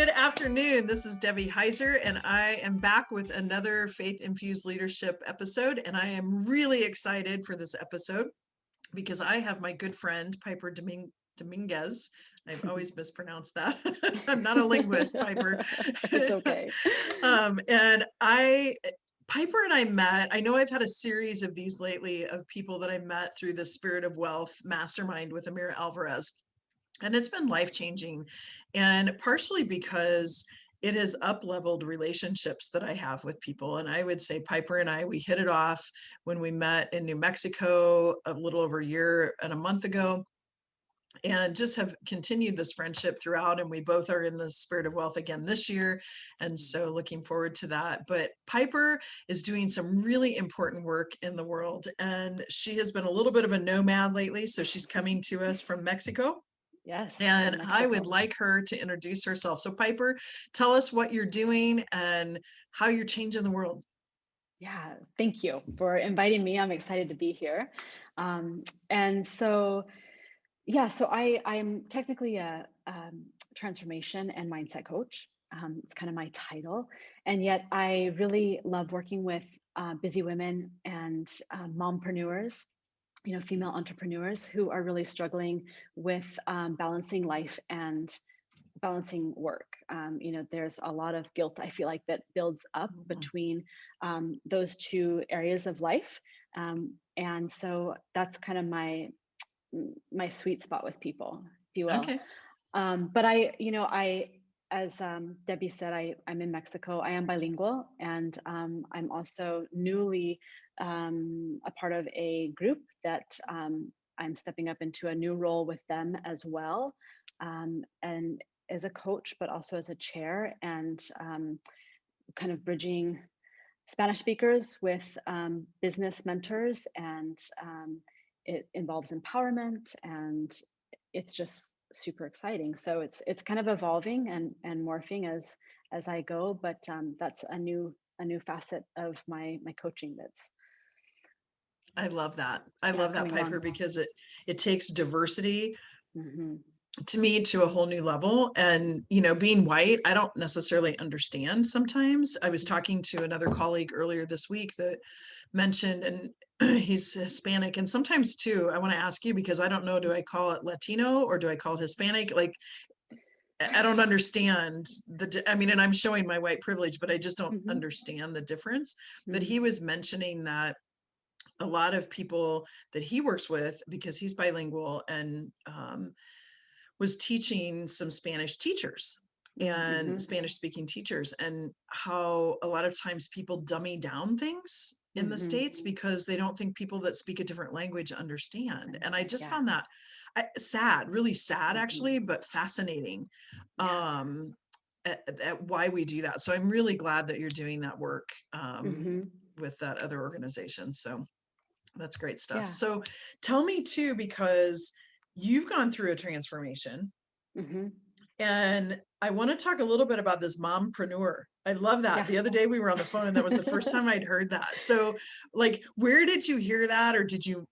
Good afternoon. This is Debbie Heiser, and I am back with another Faith-Infused Leadership episode. And I am really excited for this episode because I have my good friend, Piper Dominguez. I've always mispronounced that. I'm not a linguist, Piper. It's okay. And Piper and I met, I know I've had a series of these lately of people that I met through the Spirit of Wealth Mastermind with Amira Alvarez. And it's been life-changing, and partially because it has up-leveled relationships that I have with people. And I would say Piper and I, we hit it off when we met in New Mexico a little over a year and a month ago, and just have continued this friendship throughout. And we both are in the Spirit of Wealth again this year. And so looking forward to that. But Piper is doing some really important work in the world. And she has been a little bit of a nomad lately. So she's coming to us from Mexico. Yes. And I would like her to introduce herself. So Piper, tell us what you're doing and how you're changing the world. Yeah, thank you for inviting me. I'm excited to be here. And so, so I'm technically a transformation and mindset coach. It's kind of my title. And yet I really love working with busy women and mompreneurs, female entrepreneurs who are really struggling with balancing life and balancing work. There's a lot of guilt, I feel like, that builds up between those two areas of life. And so that's kind of my sweet spot with people, if you will. Okay. But as Debbie said, I'm in Mexico. I am bilingual, and I'm also newly a part of a group that I'm stepping up into a new role with them as well, and as a coach, but also as a chair, and kind of bridging Spanish speakers with business mentors, and it involves empowerment, and it's just super exciting. So it's kind of evolving and morphing as I go, but that's a new facet of my coaching. I love that. I love that, Piper, along. because it takes diversity Mm-hmm. to me to a whole new level. And, being white, I don't necessarily understand sometimes. I was talking to another colleague earlier this week that mentioned, and he's Hispanic. And sometimes too, I want to ask you, because I don't know, do I call it Latino or do I call it Hispanic? Like, I don't understand and I'm showing my white privilege, but I just don't Mm-hmm. understand the difference. Mm-hmm. But he was mentioning that a lot of people that he works with, because he's bilingual, and was teaching some Spanish teachers and Mm-hmm. Spanish speaking teachers, and how a lot of times people dummy down things in the States because they don't think people that speak a different language understand. And I just found that sad, really sad, actually, but fascinating at why we do that. So I'm really glad that you're doing that work with that other organization. So that's great stuff. Yeah. So tell me too, because you've gone through a transformation, and I want to talk a little bit about this mompreneur. I love that. Yeah. The other day we were on the phone, and that was the first time I'd heard that. So, like, where did you hear that, or did you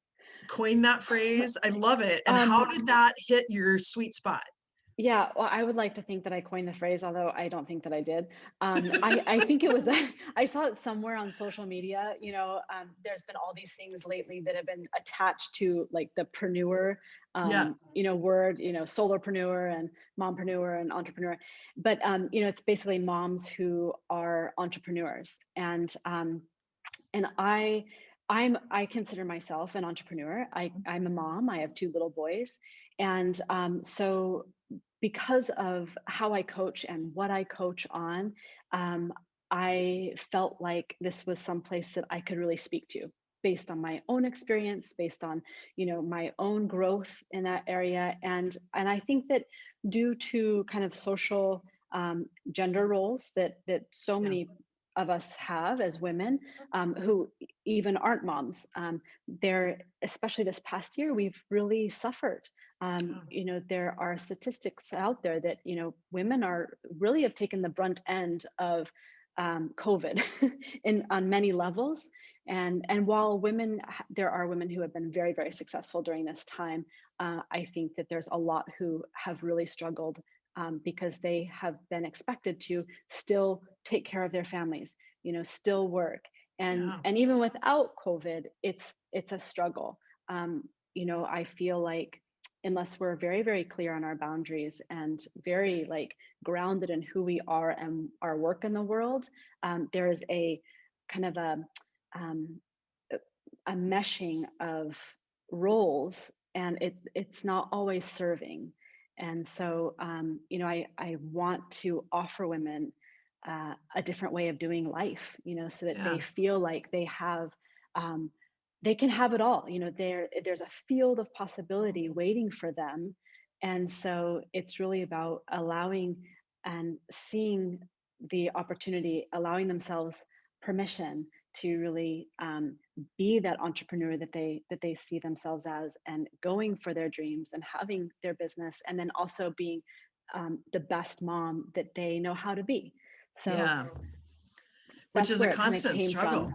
coin that phrase? I love it. And how did that hit your sweet spot? Yeah, well, I would like to think that I coined the phrase, although I don't think that I did. I think it was, I saw it somewhere on social media. There's been all these things lately that have been attached to like the preneur, word, solopreneur and mompreneur and entrepreneur. But, it's basically moms who are entrepreneurs. And I consider myself an entrepreneur. I'm a mom. I have 2 little boys. And so because of how I coach and what I coach on, I felt like this was someplace that I could really speak to based on my own experience, based on, my own growth in that area. And I think that due to kind of social gender roles that so many of us have as women who even aren't moms, especially this past year, we've really suffered. There are statistics out there that, women really have taken the brunt end of COVID on many levels. And while there are women who have been very, very successful during this time, I think that there's a lot who have really struggled because they have been expected to still take care of their families, still work. And Yeah. even without COVID, it's a struggle. I feel like unless we're very, very clear on our boundaries and very like grounded in who we are and our work in the world, there is a kind of um, a meshing of roles, and it's not always serving. And so I want to offer women a different way of doing life, so that they Yeah. feel like um, they can have it all. There's a field of possibility waiting for them. And so it's really about allowing and seeing the opportunity, allowing themselves permission to really be that entrepreneur that they see themselves as, and going for their dreams and having their business, and then also being the best mom that they know how to be. So Yeah. Which that's is a where it kind of constant came from. struggle.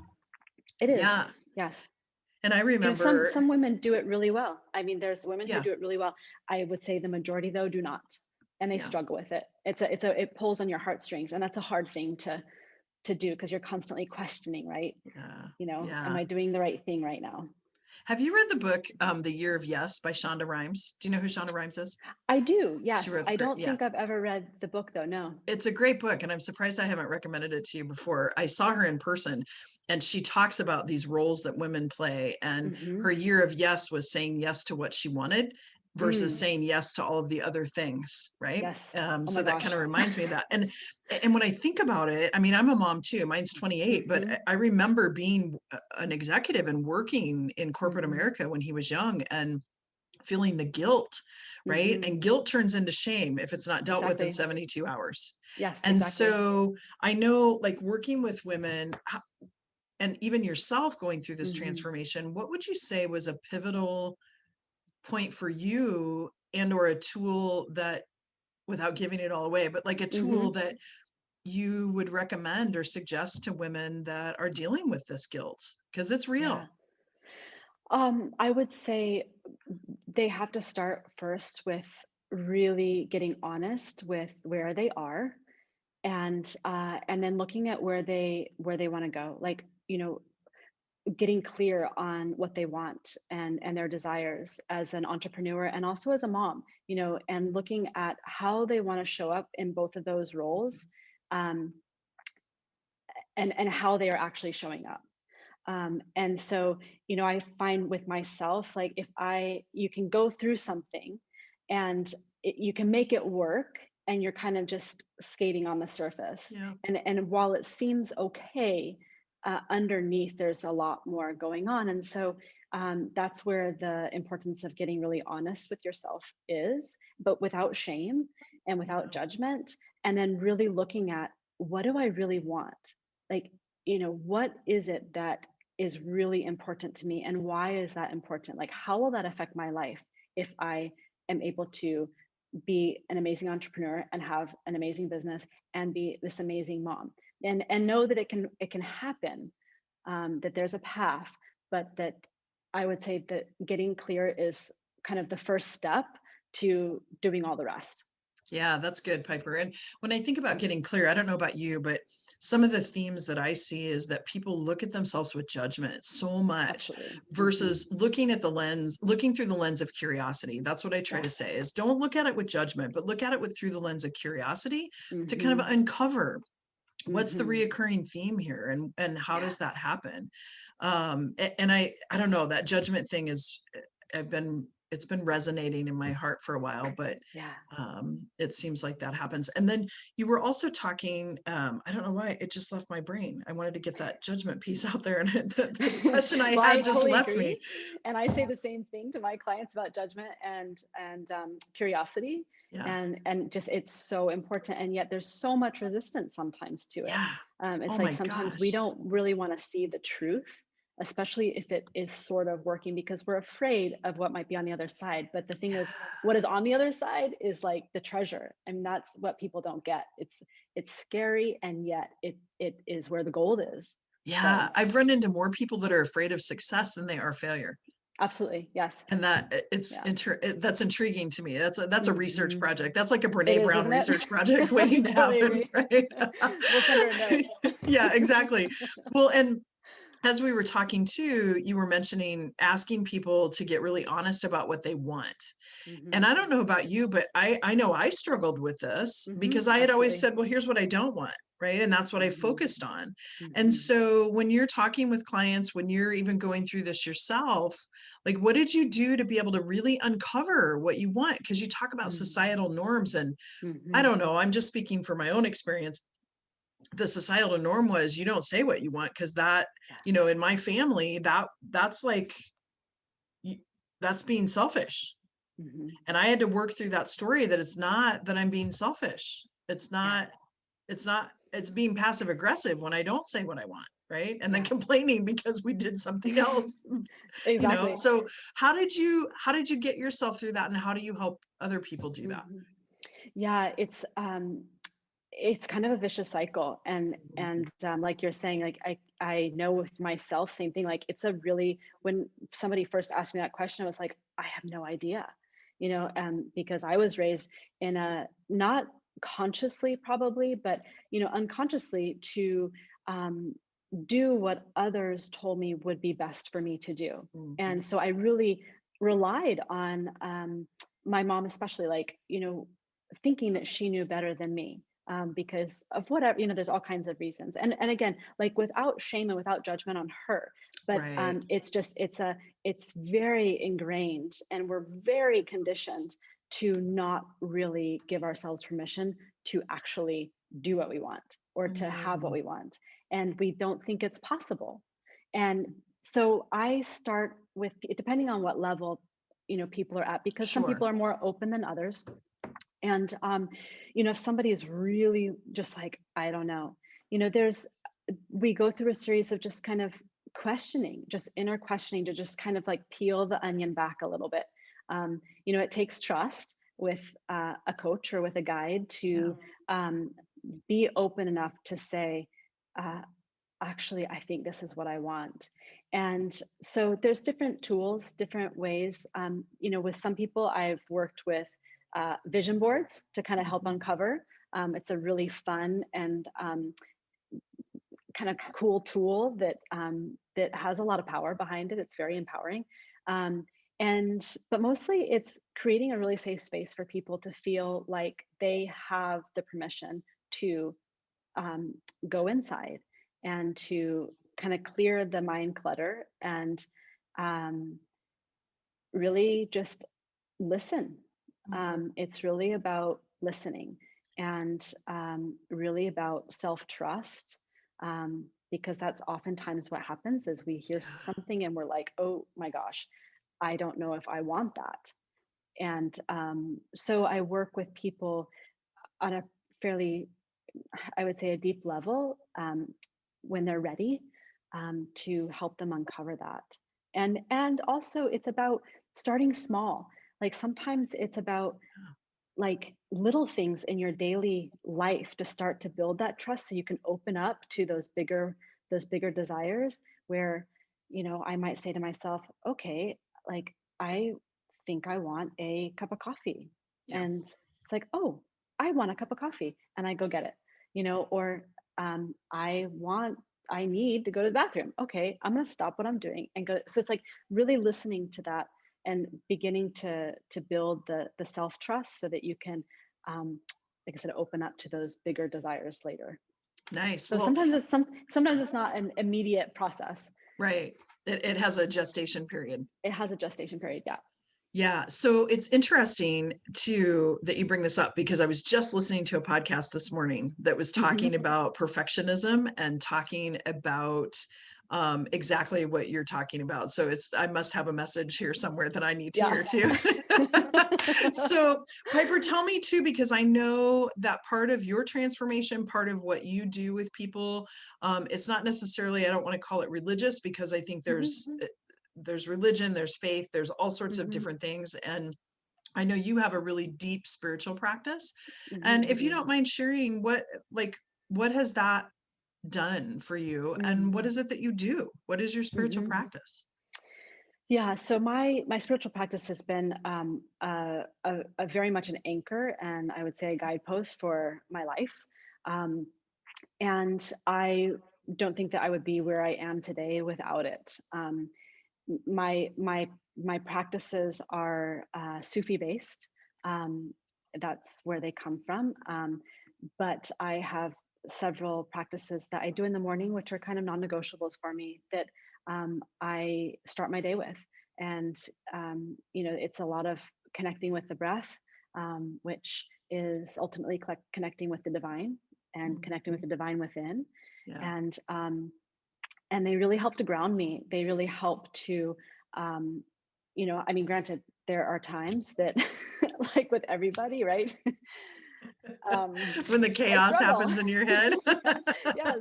It is, Yeah. yes. And I Some remember, women do it really well. I mean, there's women who yeah. do it really well. I would say the majority though do not, and they Yeah. struggle with it. It pulls on your heartstrings, and that's a hard thing to do, because you're constantly questioning, right? Yeah. Am Yeah. I doing the right thing right now? Have you read the book, The Year of Yes by Shonda Rhimes? Do you know who Shonda Rhimes is? I do, She yes. wrote the I book. don't Yeah. think I've ever read the book though, no. It's a great book, and I'm surprised I haven't recommended it to you before. I saw her in person, and she talks about these roles that women play, and Mm-hmm. her year of yes was saying yes to what she wanted versus Mm, saying yes to all of the other things, right? yes. Oh So my that kind gosh. of reminds me of that. And when I think about it, I mean, I'm a mom too. Mine's 28, but Mm-hmm. I remember being an executive and working in corporate Mm-hmm. America when he was young, and feeling the guilt, right? Mm-hmm. And guilt turns into shame if it's not dealt with in Exactly. 72 hours. Yes, And exactly. so I know, like, working with women and even yourself going through this Mm-hmm. transformation, what would you say was a pivotal point for you, and or a tool that, without giving it all away, but like a Mm-hmm. tool that you would recommend or suggest to women that are dealing with this guilt? Because it's Yeah. real. I would say they have to start first with really getting honest with where they are, and then looking at where they want to go. Like, getting clear on what they want and their desires as an entrepreneur and also as a mom, and looking at how they want to show up in both of those roles, um, and how they are actually showing up. And so, I find with myself, like, you can go through something and you can make it work, and you're kind of just skating on the surface. Yeah. And while it seems okay, underneath there's a lot more going on. And so that's where the importance of getting really honest with yourself is, but without shame and without Yeah. judgment. And then really looking at, what do I really want? Like, what is it that is really important to me, and why is that important? Like, how will that affect my life if I am able to be an amazing entrepreneur and have an amazing business and be this amazing mom, and know that it can happen, that there's a path, but that I would say that getting clear is kind of the first step to doing all the rest. Yeah, that's good, Piper. And when I think about getting clear, I don't know about you, but some of the themes that I see is that people look at themselves with judgment so much Absolutely. Hmm. versus looking through the lens of curiosity. That's what I try to Yes. say is, don't look at it with judgment, but look at it through the lens of curiosity to kind of Hmm. uncover what's the Hmm. reoccurring theme here, and how Yeah. does that happen. And I don't know, that judgment thing is, it's been resonating in my heart for a while, but Yeah. it seems like that happens. And then you were also talking, I don't know why it just left my brain. I wanted to get that judgment piece out there, and the question I Well, I had just totally left me. agree, and I say the same thing to my clients about judgment and curiosity, Yeah. and just, it's so important, and yet there's so much resistance sometimes to it. Yeah. It's Oh like my sometimes we gosh. don't really want to see the truth, especially if it is sort of working, because we're afraid of what might be on the other side. But the thing is, what is on the other side is like the treasure, and that's what people don't get. It's scary, and yet it is where the gold is. Yeah, So I've run into more people that are afraid of success than they are failure. Absolutely. Yes. And that Yeah. that's intriguing to me. That's a research Hmm. project. That's like a It Brene is, Brown isn't it? research project waiting I to totally happen, agree. right? We'll send her a note. Yeah, exactly. Well, and as we were talking too, you were mentioning asking people to get really honest about what they want. And Hmm. I don't know about you, but I know I struggled with this Hmm. because I had always Absolutely. said, well, here's what I don't want. Right. And that's what I Hmm. focused on. And Hmm. so when you're talking with clients, when you're even going through this yourself, like, what did you do to be able to really uncover what you want? Because you talk about societal norms, and I Hmm. don't know, I'm just speaking from my own experience. The societal norm was you don't say what you want, because that, Yeah. in my family, that's like, that's being selfish. Hmm. And I had to work through that story, that it's not that I'm being selfish. It's Yeah. not, it's being passive aggressive when I don't say what I want, right? And then Yeah. complaining because we did something else, Exactly. So how did you get yourself through that, and how do you help other people do that? Hmm. Yeah. It's kind of a vicious cycle, and like you're saying, like I know with myself, same thing. Like it's a really, when somebody first asked me that question, I was like, I have no idea, because I was raised in a, not consciously probably, but unconsciously, to um, do what others told me would be best for me to do. Mhm. And so I really relied on my mom, especially, like, thinking that she knew better than me, because of whatever, there's all kinds of reasons. And again, like, without shame and without judgment on her, but Right. it's very ingrained, and we're very conditioned to not really give ourselves permission to actually do what we want, or to have what Mm. we want, and we don't think it's possible. And so I start with, depending on what level people are at, because some Sure. people are more open than others. And if somebody is really just like, I don't know, there's we go through a series of just kind of questioning, just inner questioning, to just kind of like peel the onion back a little bit. It takes trust with a coach or with a guide Yeah. to um, be open enough to say, uh, actually, I think this is what I want. And so there's different tools, different ways. With some people, I've worked with vision boards to kind of help Mhm. uncover. It's a really fun and kind of cool tool that has a lot of power behind it. It's very empowering. Um, but mostly it's creating a really safe space for people to feel like they have the permission to um, go inside, and to kind of clear the mind clutter, and um, really just listen. Mhm. It's really about listening, and really about self-trust, because that's oftentimes what happens, is we hear Yeah. something and we're like, oh my gosh, I don't know if I want that. And so I work with people on a fairly, I would say, a deep level, when they're ready, to help them uncover that. And also it's about starting small. Like sometimes it's about like little things in your daily life to start to build that trust, so you can open up to those bigger desires, where I might say to myself, okay, like, I think I want a cup of coffee. Yeah. And it's like, oh, I want a cup of coffee, and I go get it. Or I need to go to the bathroom. Okay, I'm going to stop what I'm doing and go. So it's like really listening to that, and beginning to build the self trust, so that you can, like I said, open up to those bigger desires later. Nice. So Well, sometimes it's not an immediate process. right. It has a gestation period. It has a gestation period. Yeah. Yeah. So it's interesting too that you bring this up, because I was just listening to a podcast this morning that was Hmm. talking about perfectionism, and talking about exactly what you're talking about. So I must have a message here somewhere that I need to Yeah. hear too. So Piper, tell me too, because I know that part of your transformation, part of what you do with people, it's not necessarily, I don't want to call it religious, because I think Hmm. there's religion, there's faith, there's all sorts of Hmm. different things. And I know you have a really deep spiritual practice. Hmm. And I if you do. don't mind sharing, what has that done for you? And what Hmm. is it that you do? What is your spiritual Hmm. practice? Yeah, so my spiritual practice has been a very much an anchor, and I would say a guidepost for my life. Um, and I don't think that I would be where I am today without it. My practices are Sufi based. Um, that's where they come from. But I have several practices that I do in the morning, which are kind of non-negotiables for me, that I start my day with. And it's a lot of connecting with the breath, which is ultimately connecting with the divine and connecting with Mhm. the divine within. Yeah. And and they really help to ground me. They really help to, um, I mean, granted, there are times that, like with everybody, right? When the I chaos struggle. happens in your head. Yeah, yes.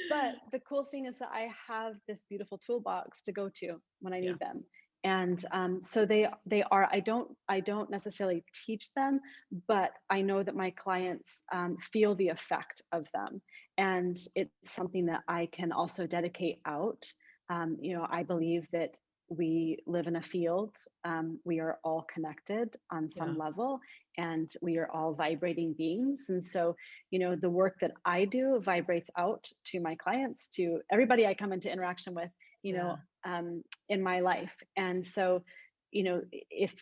But the cool thing is that I have this beautiful toolbox to go to when I Yeah. need them. And so they are. I don't necessarily teach them, but I know that my clients feel the effect of them, and it's something that I can also dedicate out. I believe that we live in a field. We are all connected on Yeah. some level, and we are all vibrating beings. And so, the work that I do vibrates out to my clients, to everybody I come into interaction with, Yeah. in my life. And so, if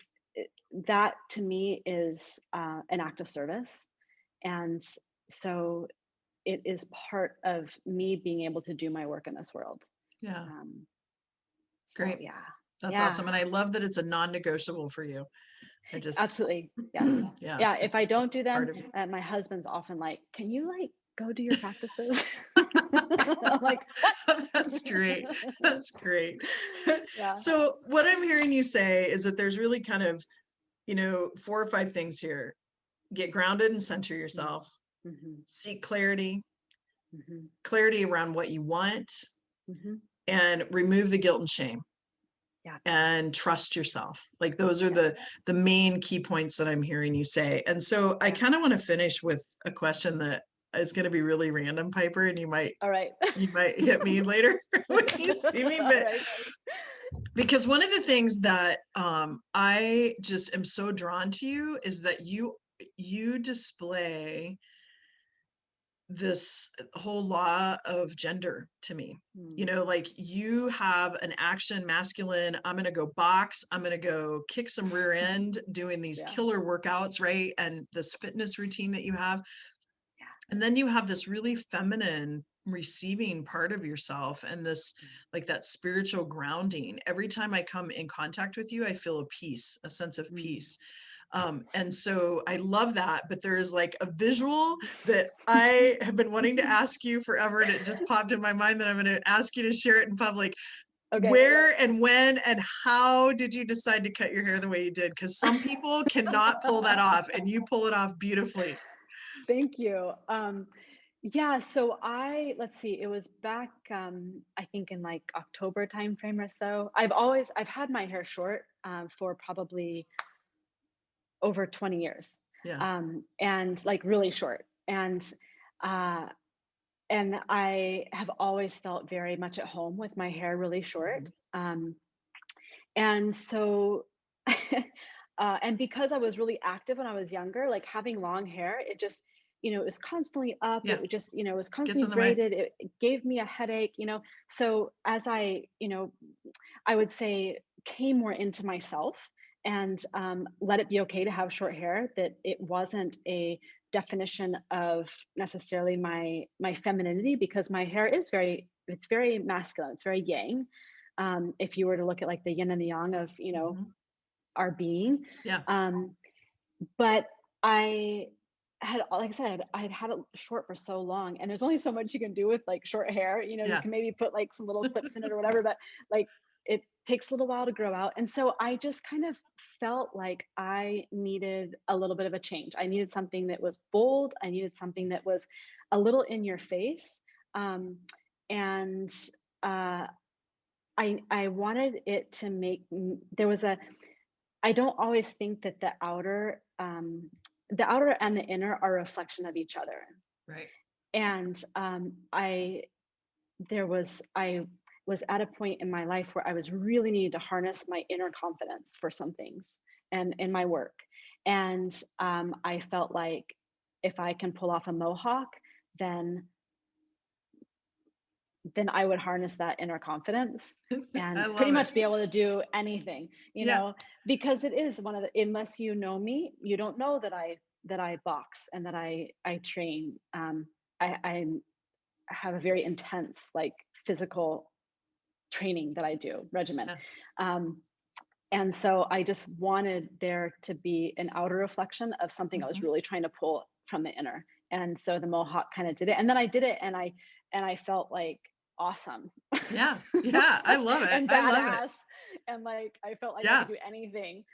that to me is an act of service. And so it is part of me being able to do my work in this world. Yeah. Um, so Great. yeah, That's yeah, awesome. And I love that it's a non-negotiable for you. I just, absolutely. Yes. yeah, Yeah. it's If I just a don't do them, part of you. my husband's often like, can you like go do your practices? I'm like, what? That's great. That's great. Yeah. So what I'm hearing you say is that there's really kind of, 4 or 5 things here. Get grounded and center Mm-hmm. yourself. Mm-hmm. Seek clarity, Mm-hmm. clarity around what you want, Mm-hmm. and remove the guilt and shame, Yeah. and trust yourself. Like those are Yeah. the main key points that I'm hearing you say. And so I Yeah. kind of want to finish with a question that is going to be really random, Piper, and All right. you might hit me later when you see me, All but right. because one of the things that I just am so drawn to you is that you display this whole law of gender to me. Mm. Like you have an action masculine, I'm going to go box, I'm going to go kick some rear end doing these Yeah. killer workouts, right? And this fitness routine that you have. Yeah. And then you have this really feminine receiving part of yourself, and this, like, that spiritual grounding. Every time I come in contact with you, I feel a peace, a sense of Mm. peace. And so I love that, but there is like a visual that I have been wanting to ask you forever, and it just popped in my mind that I'm going to ask you to share it in public. Okay. Where and when and how did you decide to cut your hair the way you did? Because some people cannot pull that off, and you pull it off beautifully. Thank you. Yeah, so let's see, it was back, I think in like October timeframe or so. I've had my hair short for probably over 20 years, Yeah. and like really short. Uh, and I have always felt very much at home with my hair really short. Mhm. And so, and because I was really active when I was younger, like having long hair, it just, it was constantly up. Yeah. It would just, it was Gets constantly in the way. braided. It gave me a headache. So as I would say, came more into myself and let it be okay to have short hair, that it wasn't a definition of necessarily my femininity, because my hair is it's very masculine, it's very yang. If you were to look at like the yin and the yang of Mhm. our being. Yeah. um, but I had, like I said, I had had it short for so long, and there's only so much you can do with like short hair. You Yeah. can maybe put like some little clips in it or whatever, but like it takes a little while to grow out. And so I just kind of felt like I needed a little bit of a change. I needed something that was bold. I needed something that was a little in your face. And uh, I wanted it to there was I don't always think that the outer and the inner are a reflection of each other. Right. And I there was I was at a point in my life where I was really needing to harness my inner confidence for some things and in my work. And I felt like if I can pull off a mohawk, then I would harness that inner confidence I and pretty love it. much be able to do anything, Yeah. because it is one of the, unless you know me, you don't know that I box and that I train. I have a very intense, like, physical training that I do regimen. Yeah. Um, and so I just wanted there to be an outer reflection of something I was Mhm. really trying to pull from the inner. And so the mohawk kind of did it. And then I did it, and I felt like awesome Yeah. Yeah. I love it. and I love it. badass. And like I felt like I could Yeah. do anything.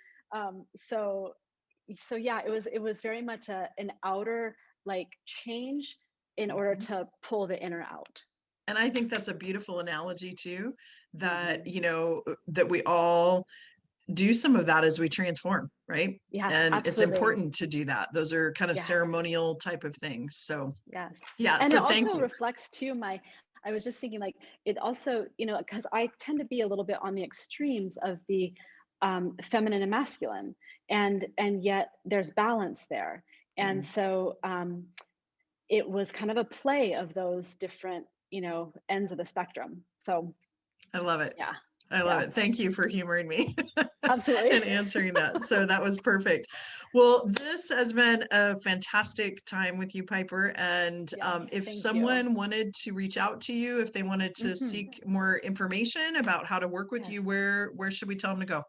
So yeah, it was very much an outer, like, change in order Mhm. to pull the inner out. And I think that's a beautiful analogy too, that, Hmm. that we all do some of that as we transform, right? Yes, And it's absolutely. important to do that. Those are kind of Yes. ceremonial type of things. So, Yes. yeah. And it So thank also you. reflects too I was just thinking, like, it also, because I tend to be a little bit on the extremes of the feminine and masculine, and yet there's balance there. And Mm, so it was kind of a play of those different, ends of the spectrum. So I love it. yeah, I love yeah, it. Thank you for humoring me absolutely. and answering that. So that was perfect. Well, this has been a fantastic time with you, Piper. And Yes, if thank you. someone wanted to reach out to you, if they wanted to Hmm. seek more information about how to work with Yes. you, where should we tell them to go?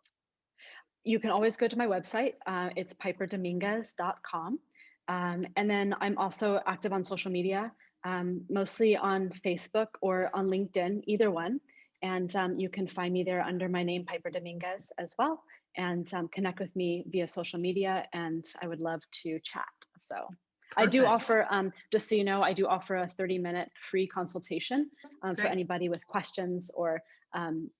You can always go to my website. It's piperdominguez.com. And then I'm also active on social media, mostly on Facebook or on LinkedIn, either one. And you can find me there under my name, Piper Dominguez, as well, and connect with me via social media. And I would love to chat. So I do Perfect. offer, just so you know, I do offer a 30-minute free consultation for Great. anybody with questions or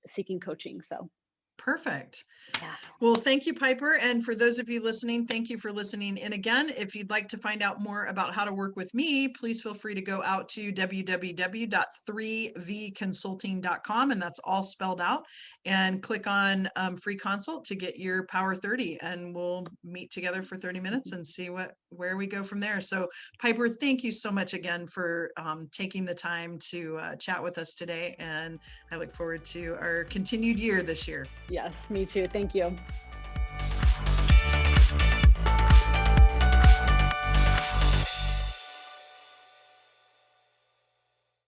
seeking coaching. So Perfect. yeah. Well, thank you, Piper. And for those of you listening, thank you for listening. And again, if you'd like to find out more about how to work with me, please feel free to go out to www.3vconsulting.com, and that's all spelled out, and click on free consult to get your Power 30. And we'll meet together for 30 minutes and see where we go from there. So, Piper, thank you so much again for taking the time to chat with us today. And I look forward to our continued year this year. Yes, me too. Thank you.